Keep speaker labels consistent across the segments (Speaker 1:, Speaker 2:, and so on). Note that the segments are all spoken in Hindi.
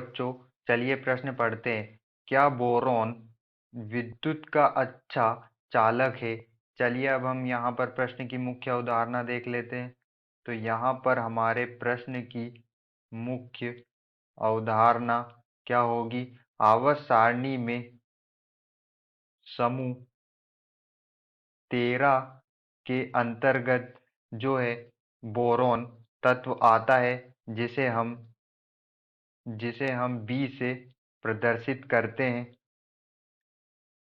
Speaker 1: बच्चों, चलिए प्रश्न पढ़ते हैं। क्या बोरॉन विद्युत का अच्छा चालक है? चलिए अब हम यहाँ पर प्रश्न की मुख्य अवधारणा देख लेते हैं। तो यहाँ पर हमारे प्रश्न की मुख्य अवधारणा क्या होगी? आवर्त सारणी में समूह 13 के अंतर्गत जो है बोरॉन तत्व आता है, जिसे हम बी से प्रदर्शित करते हैं।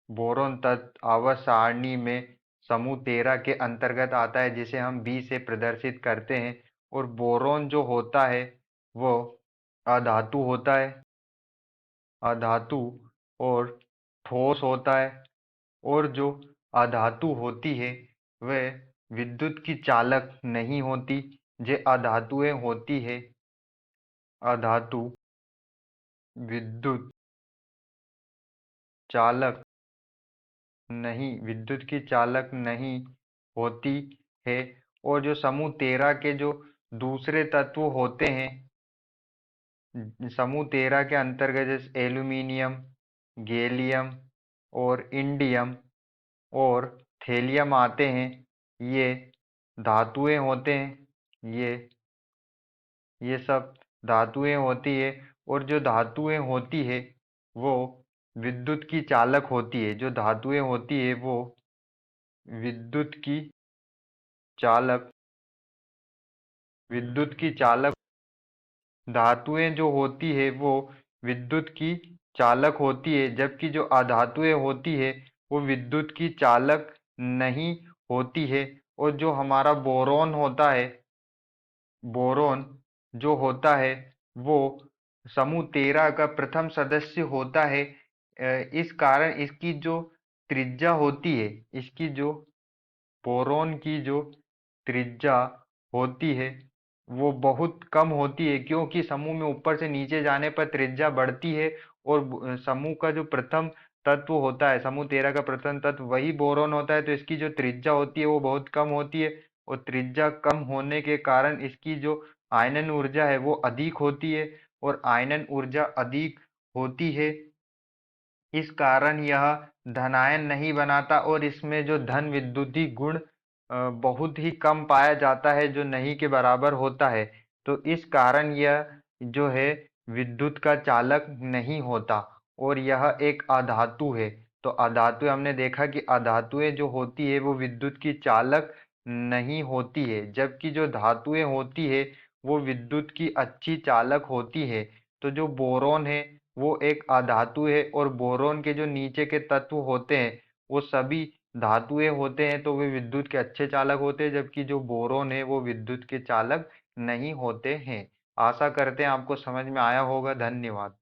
Speaker 1: बोरॉन तत्व आवर्त सारणी में समूह 13 के अंतर्गत आता है, जिसे हम बी से प्रदर्शित करते हैं। और बोरॉन जो होता है वो अधातु होता है, अधातु और ठोस होता है। और जो अधातु होती है वह विद्युत की चालक नहीं होती। जे अधातुएं होती है, अधातु विद्युत चालक विद्युत की चालक नहीं होती है। और जो समूह 13 के जो दूसरे तत्व होते हैं, समूह 13 के अंतर्गत जैसे एल्यूमिनियम, गैलियम और इंडियम और थेलियम आते हैं, ये धातुएं होते हैं। ये सब धातुएं होती है। और जो धातुएं होती है वो विद्युत की चालक होती है। जो धातुएं होती है वो विद्युत की चालक विद्युत की चालक धातुएं जो होती है वो विद्युत की चालक होती है, जबकि जो अधातुएं होती है वो विद्युत की चालक नहीं होती है। और जो हमारा बोरॉन होता है, बोरॉन जो होता है वो समूह 13 का प्रथम सदस्य होता है। इस कारण इसकी जो त्रिज्या होती है, इसकी जो बोरॉन की जो त्रिज्या होती है वो बहुत कम होती है, क्योंकि समूह में ऊपर से नीचे जाने पर त्रिज्या बढ़ती है। और समूह का जो प्रथम तत्व होता है, समूह 13 का प्रथम तत्व वही बोरॉन होता है, तो इसकी जो त्रिज्या होती है वो बहुत कम होती है। और त्रिज्या कम होने के कारण इसकी जो आयनन ऊर्जा है वो अधिक होती है। और आयनन ऊर्जा अधिक होती है, इस कारण यह धनायन नहीं बनाता। और इसमें जो धन विद्युतीय गुण बहुत ही कम पाया जाता है, जो नहीं के बराबर होता है। तो इस कारण यह जो है विद्युत का चालक नहीं होता और यह एक अधातु है। तो अधातु हमने देखा कि अधातुएं जो होती है वो विद्युत की चालक नहीं होती है, जबकि जो धातुएं होती है वो विद्युत की अच्छी चालक होती है। तो जो बोरॉन है वो एक अधातु है, और बोरॉन के जो नीचे के तत्व होते हैं वो सभी धातुएं होते हैं, तो वे विद्युत के अच्छे चालक होते हैं, जबकि जो बोरॉन है वो विद्युत के चालक नहीं होते हैं। आशा करते हैं आपको समझ में आया होगा। धन्यवाद।